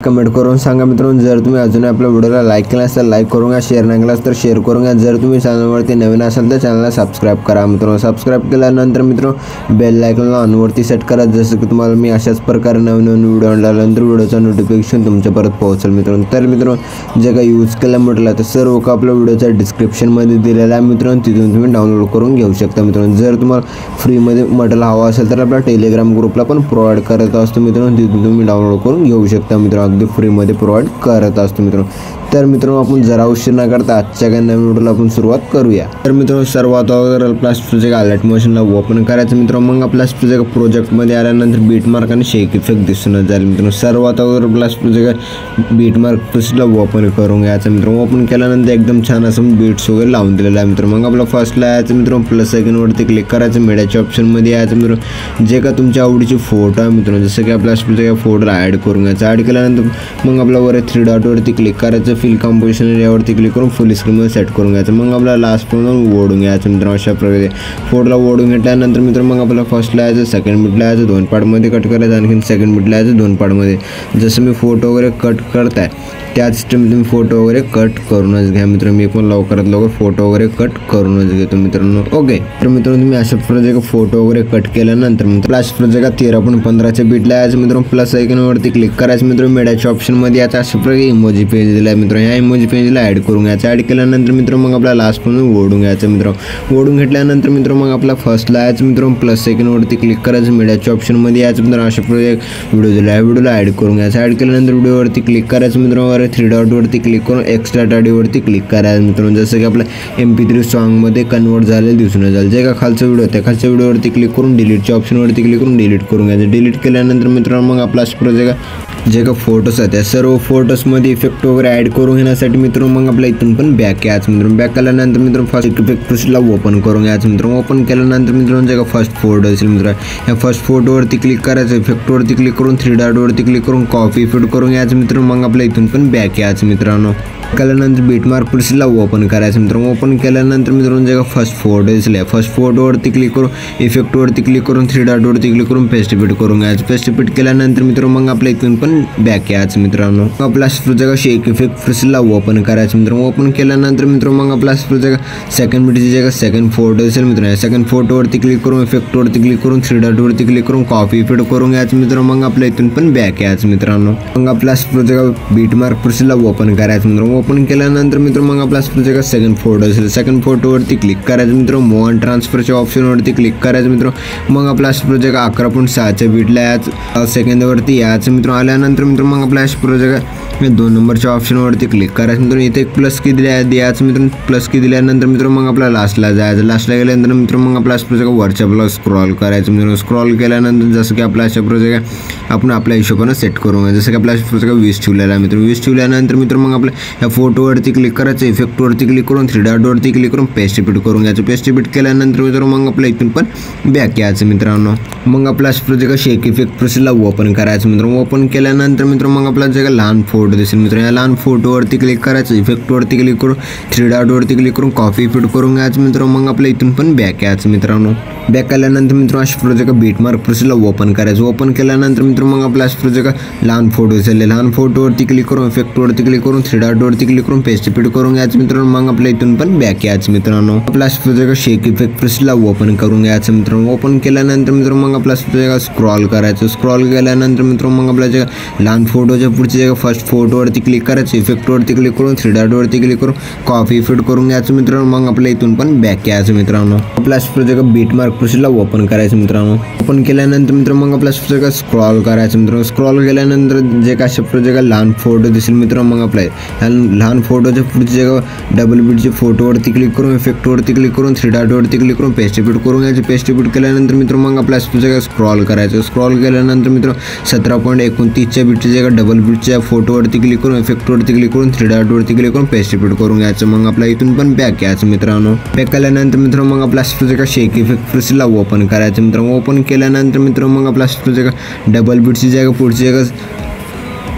Comment करून सांगा मित्रांनो। जर तुम्ही अजून आपल्या व्हिडिओला लाईक केला असेल लाईक करून घ्या, शेअर नाही केला तर शेअर करून घ्या। जर तुम्ही चॅनलवरती नवीन असाल तर चॅनलला सबस्क्राईब करा मित्रांनो। सबस्क्राईब केल्यानंतर मित्रांनो बेल आयकॉनला ऑनवरती सेट करा, जसं की तुम्हाला मी अशाच प्रकारे नवीन व्हिडिओ आणल्यानंतर व्हिडिओचा नोटिफिकेशन तुमच्यापर्यंत पोहोचेल मित्रांनो। तर मित्रांनो जे काही यूज केलं म्हटलं तर सर्व का आपल्या व्हिडिओच्या डिस्क्रिप्शनमध्ये दिलेला आहे मित्रांनो, तिथून तुम्ही डाउनलोड करून घेऊ शकता मित्रांनो। जर तुम्हाला फ्रीमध्ये मटेरियल हवं असेल तर आपल्या टेलिग्राम ग्रुपला पण प्रोव्हाइड करत असतो मित्रांनो, तिथून तुम्ही डाउनलोड करून घेऊ शकता मित्रांनो, अगदी फ्रीमध्ये प्रोव्हाइड करत असतो मित्रांनो। तर मित्रांनो आपण जरा उशीर न करता आजच्या काही नवीन व्हिडिओला आपण सुरुवात करूया। तर मित्रांनो सर्वात अगोदर प्लस प्रोजेक्ट अलर्ट मोशनला ओपन करायचं मित्रांनो। मग आपल्या प्रोजेक्टमध्ये आल्यानंतर बीट मार्क आणि शेक इफेक्ट दिसून जाईल मित्रांनो। सर्वात अगोदर प्लस प्रोजेक्ट बीट मार्क प्लसला ओपन करून घ्यायचं मित्रांनो। ओपन केल्यानंतर एकदम छान असं बीट्स वगैरे लावून दिलेलं आहे मित्रांनो। मग आपला फर्स्टला यायचं मित्रांनो, प्लस आयकॉनवरती क्लिक करायचं, मीडियाच्या ऑप्शनमध्ये यायचं मित्रांनो। जे का तुमच्या आवडीची फोटो आहे मित्रांनो, जसं की आपल्या फोटोला ॲड करून घ्यायचं। ॲड केल्यानंतर मग आपल्या वर 3 डॉटवरती क्लिक करायचं, फिल कंपोजिशन यावरती क्लिक करून फुल स्क्रीनमध्ये सेट करून घ्यायचं। मग आपल्याला लास्ट म्हणून ओढून घ्यायचं मित्रांनो। अशा प्रकारे फोटोला ओढून घेतल्यानंतर मित्रांनो मग आपल्याला फर्स्टला यायचं, सेकंड बिटला यायचं, 2 पार्टमध्ये कट करायचं, आणखी सेकंड बिटला यायचं 2 पार्टमध्ये। जसं मी फोटो वगैरे कट करताय त्याच तुम्ही फोटो वगैरे कट करूनच घ्या मित्रांनो। मी पण लवकरात लवकर फोटो वगैरे कट करूनच घेतो मित्रांनो। ओके तर मित्रांनो तुम्ही अशा प्रकारे फोटो वगैरे कट केल्यानंतर प्लस प्रोजेक्ट 13.15च्या बीटला यायचं मित्रांनो। प्लस आयकॉनवरती क्लिक करायचं मित्रांनो, मीडियाच्या ऑप्शनमध्ये यायचं। अशा प्रकारे इमोजी पेज दिला आहे मित्रांनो, ह्या इमोजी पेजला ॲड करून घ्यायचं। ॲड केल्यानंतर मित्रांनो मग आपला लास्ट म्हणून ओढून घ्यायचं मित्रांनो। ओढून घेतल्यानंतर मित्रांनो मग आपला फर्स्टला यायचं मित्रांनो, प्लस आयकॉनवरती क्लिक करायचं, मीडियाच्या ऑप्शनमध्ये यायचं मित्रांनो। अशा प्रकारे व्हिडिओ दिला आहे, व्हिडिओला ॲड करून घ्यायचं। ॲड केल्यानंतर व्हिडिओवरती क्लिक करायचं मित्रांनो, वर 3 डॉटवरती क्लिक करून एक्स्ट्रा टाडीवरती क्लिक करायचं मित्रांनो। जसं की आपल्या MP3 सॉन्गमध्ये कन्वर्ट झालेलं दिसून जाईल। जे का खालचा व्हिडिओ त्या खालच्या व्हिडिओवरती क्लिक करून डिलीटच्या ऑप्शनवरती क्लिक करून डिलीट करून घ्यायचं। डिलीट केल्यानंतर मित्रांनो मग आपला प्रोजेक्ट जे का फोटोज आहेत त्या सर्व फोटोजमध्ये इफेक्ट वगैरे ॲड करून घेण्यासाठी मित्रांनो मग आपल्या इथून पण बॅक यायचं मित्रांनो। बॅक आल्यानंतर मित्रांनो फर्स्ट इफेक्ट प्लसला ओपन करून घ्यायचं मित्रांनो। ओपन केल्यानंतर मित्रांनो जे का फर्स्ट फोटो असेल मित्रांनो, ह्या फर्स्ट फोटोवरती क्लिक करायचं, इफेक्टवरती क्लिक करून 3 डॉटवरती क्लिक करून कॉपी इफेक्ट करून घ्यायचं मित्रांनो। मग आपल्या इथून पण बॅक यायचं मित्रांनो। केल्यानंतर बीटमार्क प्लसला ओपन करायचं मित्रांनो। ओपन केल्यानंतर मित्रांनो जे का फर्स्ट फोटो असेल फर्स्ट फोटोवरती क्लिक करून इफेक्टवरती क्लिक करून 3 डॉटवरती क्लिक करून पेस्ट इफेक्ट करून घ्यायचं। पेस्ट इफेक्ट केल्यानंतर मित्रांनो मग आपल्या इथून पण बॅक यायचं मित्रांनो। आपला जगा शेक इफेक्ट प्लसला ओपन करायचं मित्रांनो। ओपन केल्यानंतर मित्रांनो मग आपला जगा सेकंड बीटची जगा सेकंड फोटो असेल मित्रांनो, सेकंड फोटोवरती क्लिक करून इफेक्टवरती क्लिक करून 3 डॉटवरती क्लिक करून कॉपी इफेक्ट करून घ्यायचं मित्रांनो। मग आपल्या इथून पण बॅक यायचं मित्रांनो। मग आपला जगा बीटमार्क प्लसला ओपन करायचं मित्रांनो। ओपन केल्यानंतर मित्रांनो मग आपला जगा सेकंड फोटो असेल सेकंड फोटोवरती क्लिक करायचं मित्रांनो। मूव्ह अँड ट्रान्सफरच्या ऑप्शनवरती क्लिक करायचं मित्रांनो। मग आपला प्रोजेक्ट 11.6च्या बीटला यायचं, सेकंडवरती यायचं मित्रांनो। आल्यानंतर मित्रांनो मग आपला प्रोजेक्ट 2 नंबरच्या ऑप्शनवरती क्लिक करायचं मित्रांनो। इथे एक प्लस की द्यायचं मित्रांनो। प्लस की दिल्यानंतर मित्रांनो मग आपला लास्टला जायचं। लास्टला गेल्यानंतर मित्रांनो मग आपला प्रोजेक्ट वरच्या ब्लॉग स्क्रॉल करायचं मित्रांनो। स्क्रॉल केल्यानंतर जसं की आपला अशा प्रोजेक्ट आपण आपल्या हिशोबाने सेट करून घ्यायचं। जसं की आपला प्रोजेक्ट 20 ठेवलेला आहे मित्रांनो। 20 ठेवल्यानंतर मित्रांनो मग आपल्या ह्या फोटोवरती क्लिक करायचं, इफेक्टवरती क्लिक करून 3 डॉटवरती क्लिक करून पेस्ट इफेक्ट करून घ्यायचं। पेस्ट इफेक्ट केल्यानंतर मित्रांनो मग आपल्या इथून पण बॅक यायचं मित्रांनो। मग आपला प्रोजेक्ट शेक इफेक्ट प्लसला ओपन करायचं मित्रांनो। ओपन केल्यानंतर मित्रांनो मग आपला जे लहान फोटो दिसेल मित्रांनो, या लहान फोटोवरती क्लिक करायचं, इफेक्टवरती क्लिक करून 3 डॉटवरती क्लिक करून कॉपी इफेक्ट करून घ्यायचं मित्रांनो। मग आपल्या इथून पण बॅक यायचं मित्रांनो। बॅक आल्यानंतर मित्रांनो अशा प्रोजेक्ट बीटमार्क प्लसला ओपन करायचं। ओपन केल्यानंतर मित्रांनो मग आपला प्रोजेक्ट लहान फोटो असेल, लहान फोटोवरती क्लिक करून इफेक्टवरती क्लिक करून 3 डॉटवरती क्लिक करून पेस्ट इफेक्ट करून घ्यायचं मित्रांनो। मग आपल्या इथून पण बॅक यायचं मित्रांनो। आपला प्रोजेक्ट शेक इफेक्ट प्लसला ओपन करून घ्यायचं मित्रांनो। ओपन केल्यानंतर मित्रांनो मग आपला स्क्रॉल करायचं। स्क्रॉल केल्यानंतर मित्रांनो मग आपल्या लहान फोटोच्या पुढची जगा फर्स्ट फोटोवरती क्लिक करायचं, इफेक्टवरती क्लिक करून 3 डॉटवरती क्लिक करून कॉपी इफेक्ट करून घ्यायचं मित्रांनो। मग आपल्या इथून पण बॅक यायचं मित्रांनो। आपला प्रोजेक्ट बीटमार्क प्लसला ओपन करायचं मित्रांनो। ओपन केल्यानंतर मित्रांनो मग आपला प्रोजेक्ट स्क्रॉल करायचं मित्रांनो। स्क्रॉल केल्यानंतर जे काय अशा प्रोजेक्ट लहान फोटो दिसेल मित्रांनो, मग आपल्या लहान फोटोच्या पुढची जगा डबल बीटची फोटोवरती क्लिक करून इफेक्टवरती क्लिक करून 3 डॉटवरती क्लिक करून पेस्ट इफेक्ट करून घ्यायचं। पेस्ट इफेक्ट केल्यानंतर मित्रांनो मग आपल्या जगा स्क्रॉल करायचं। स्क्रॉल केल्यानंतर मित्रांनो 17.29च्या बीटची जगा डबल बीटच्या फोटोवरती क्लिक करून इफेक्टवरती क्लिक करून 3 डॉटवरती क्लिक करून पेस्ट इफेक्ट करून घ्यायचं। मग आपल्या इथून पण बॅक यायचं मित्रांनो। बॅक केल्यानंतर मित्रांनो मग आपला प्रोजेक्ट शेक इफेक्ट प्लसला ओपन करायचं मित्रांनो। ओपन केल्यानंतर मित्रांनो मग आपला प्रोजेक्ट डबल बीटची जागा पुढची जगा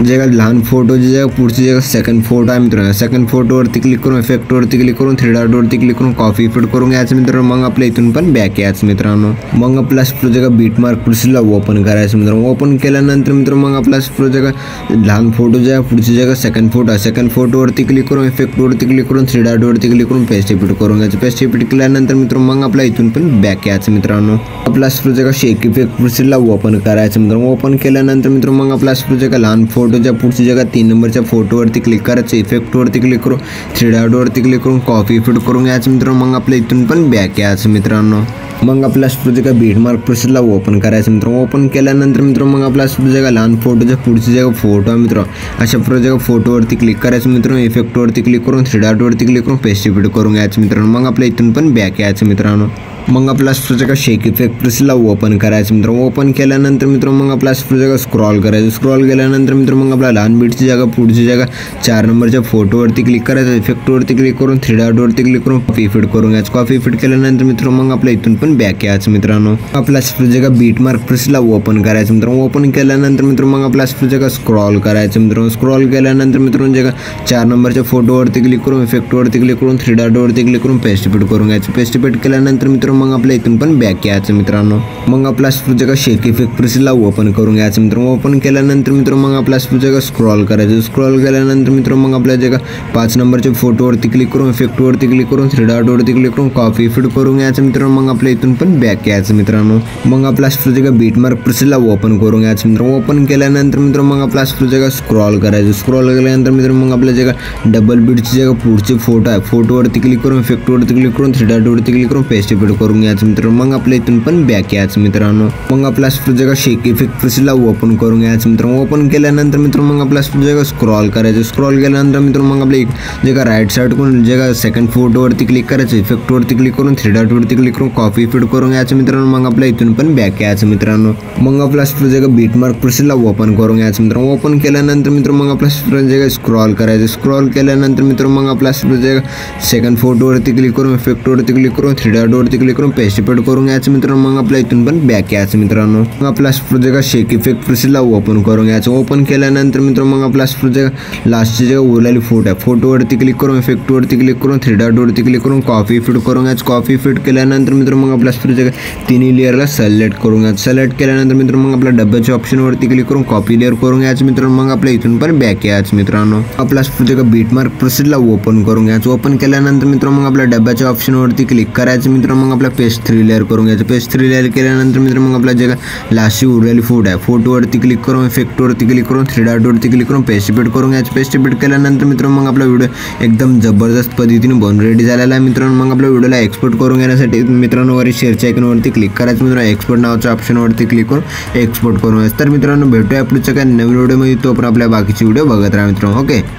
जे का लहान फोटो जे जगह पुढची जे सेकंड फोटो आहे मित्रांनो, सेकंड फोटोवरती क्लिक करून इफेक्टवरती क्लिक करून थ्री डॉटवरती क्लिक करून कॉपी इफेक्ट करून घ्यायचं मित्रांनो. मग आपल्या इथून पण बॅक यायचं मित्रांनो. मग आपला प्रोजेक्ट बीट मार्क प्रोसेसला ओपन करायचं मित्रांनो. ओपन केल्यानंतर मित्रांनो मग आपला प्रोजेक्ट लहान फोटो जे आहे पुढची जगह सेकंड फोटोवरती क्लिक करून इफेक्टवरती क्लिक करून थ्री डॉटवरती क्लिक करून पेस्ट इफेक्ट करून घ्यायचं. पेस्ट इफेक्ट केल्यानंतर मित्रांनो मग आपल्या इथून पण बॅक यायचं मित्रांनो. आपला प्रोजेक्ट शेक इफेक्ट प्रोसेसला ओपन करायचं मित्रांनो. ओपन केल्यानंतर मित्रांनो मग आपला प्रोजेक्ट लहान फोटोच्या पुढची जगह 3 नंबरच्या फोटोवरती क्लिक करायचं. इफेक्टवरती क्लिक करून थ्री डॉटवरती क्लिक करून कॉपी इफेक्ट करून घ्यायचं मित्रांनो. मग आपल्या इथून पण बॅक यायचं मित्रांनो. मग आपला प्रोजेक्ट बीट मार्क प्रोसेसला ओपन करायचं मित्रांनो. ओपन केल्यानंतर मित्रांनो मग आपला प्रोजेक्ट लहान फोटोच्या पुढची जगह फोटो आहे मित्रांनो. अशा प्रोजेक्ट फोटोवरती क्लिक करायचं मित्रांनो. इफेक्टवरती क्लिक करून थ्री डॉटवरती क्लिक करून पेस्ट इफेक्ट करून घ्यायचं मित्रांनो. मग आपल्या इथून पण बॅक यायचं मित्रांनो. मग आपला प्रोजेक्ट शेक इफेक्ट प्रोसेसला ओपन करायचं मित्रांनो. ओपन केल्यानंतर मित्रांनो मग आपला प्रोजेक्ट स्क्रॉल करायचं. स्क्रॉल केल्यानंतर मित्रांनो मग आपला लहान बीटची जागा पुढची जागा 4 नंबरच्या फोटोवरती क्लिक करायचं. इफेक्टवरती क्लिक करून थ्री डॉटवरती क्लिक करून कॉपी इफेक्ट करून घ्यायचं. कॉपी इफेक्ट केल्यानंतर मित्रांनो मग आपल्या इथून पण बॅक यायचं मित्रांनो. आपला प्रोजेक्ट बीट मार्क प्रोसेसला ओपन करायचं मित्रांनो. ओपन केल्यानंतर मित्रांनो मग आपला प्रोजेक्ट स्क्रॉल करायचं मित्रांनो. स्क्रॉल केल्यानंतर मित्रांनो जे 4 नंबरच्या फोटोवरती क्लिक करून इफेक्टवरती क्लिक करून थ्री डॉटवरती क्लिक करून पेस्ट इफेक्ट करून घ्यायचं. पेस्ट इफेक्ट केल्यानंतर मित्रांनो मग आपल्या इथून पण बॅक यायचं मित्रांनो. मग आपला प्रोजेक्ट शेक इफेक्ट प्रोसेसला ओपन करून घ्यायचं मित्रांनो. ओपन केल्यानंतर मित्रांनो मग आपला प्रोजेक्ट स्क्रॉल करायचं. स्क्रॉल केल्यानंतर मित्रांनो मग आपल्या जे 5 नंबरच्या फोटोवरती क्लिक करून इफेक्टवरती क्लिक करून थ्री डॉटवरती क्लिक करून कॉपी इफेक्ट करून घ्यायचं मित्रांनो. मग आपल्या इथून पण बॅक यायचं मित्रांनो. मग आपला प्रोजेक्ट बीट मार्क प्रोसेसला ओपन करून घ्यायचं मित्रांनो. ओपन केल्यानंतर मित्रांनो मग आपला प्रोजेक्ट स्क्रॉल करायचं. स्क्रॉल केल्यानंतर मित्रांनो मग आपल्या जे डबल बीटची जे पुढचे फोटो आहे फोटोवरती क्लिक करून इफेक्टवरती क्लिक करून थ्री डॉटवरती क्लिक करून पेस्ट इफेक्ट करून घ्यायचं मित्रांनो. मग आपल्या इथून पण बॅक यायचं मित्रांनो. मग आपला प्रोजेक्ट शेक इफेक्ट प्रोसेसला ओपन करून घ्यायचं मित्रांनो. ओपन केल्यानंतर मित्रांनो मग आपला प्रोजेक्ट स्क्रॉल करायचं. स्क्रॉल केल्यानंतर मित्रांनो मग आपल्या जे का राईट साईड करून जे का सेकंड फोटोवरती क्लिक करायचं. इफेक्टवरती क्लिक करून थ्री डॉटवरती क्लिक करून कॉपी इफेक्ट करून घ्यायचं मित्रांनो. मग आपल्या इथून पण बॅक यायचं मित्रांनो. मग आपला प्रोजेक्ट बीट मार्क प्रोसेसला ओपन करून घ्यायचं मित्रांनो. ओपन केल्यानंतर मित्रांनो मग आपला प्रोजेक्ट स्क्रॉल करायचं. स्क्रॉल केल्यानंतर मित्रांनो मग आपला प्रोजेक्ट सेकंड फोटोवरती क्लिक करून इफेक्टवरती क्लिक करून थ्री डॉटवरती क्लिक करून पेस्ट इफेक्ट करून घ्यायचं मित्रांनो. मग आपल्या इथून पण बॅक यायचं मित्रांनो. मग आपला प्रोजेक्ट शेक इफेक्ट प्रोसेसला ओपन करून घ्यायचं. ओपन केल्यानंतर मित्रांनो मग आपला प्रोजेक्ट लास्टची जे उरलेली फोटो आहे फोटोवरती क्लिक करून इफेक्टवरती क्लिक करून थ्री डॉटवरती क्लिक करून कॉपी इफेक्ट करून घ्यायचं. कॉपी इफेक्ट केल्यानंतर मित्रांनो मग आपला प्रोजेक्ट तिन्ही लेअरला सिलेक्ट करून घ्यायचं. सिलेक्ट केल्यानंतर मित्रांनो मग आपल्या डब्याच्या ऑप्शनवरती क्लिक करून कॉपी लेअर करून घ्यायचं मित्रांनो. मग आपल्या इथून पण बॅक यायचं मित्रांनो. आपला प्रोजेक्ट बीट मार्क प्रोसेसला ओपन करून घ्यायचं. ओपन केल्यानंतर मित्रांनो मग आपल्या डब्याच्या ऑप्शनवरती क्लिक करायचं मित्रांनो. मग आपला पेस्ट 3 लेअर करून घ्यायचं. पेस्ट 3 लेअर केल्यानंतर मित्रांनो मग आपला जे लास्टची उरलेली फोटो आहे फोटोवरती क्लिक करून इफेक्टवरती क्लिक करून थ्री डॉटवरती क्लिक करून पेस्ट इफेक्ट करून घ्यायचं. पेस्ट इफेक्ट केल्यानंतर मित्रांनो मग आपला व्हिडिओ एकदम जबरदस्त पद्धतीने बनून रेडी झालेला आहे मित्रांनो. मग आपल्या व्हिडिओला एक्सपोर्ट करून घेण्यासाठी मित्रांनो वरील शेअरच्या आयकॉनवरती क्लिक करायचं मित्रांनो. एक्सपोर्ट नावाच्या ऑप्शनवरती क्लिक करून एक्सपोर्ट करून घ्यायचं. तर मित्रांनो भेटूया पुढच्या काही नवीन व्हिडिओमध्ये. तो पण आपल्या बाकीचे व्हिडिओ बघत राहा मित्रांनो. ओके.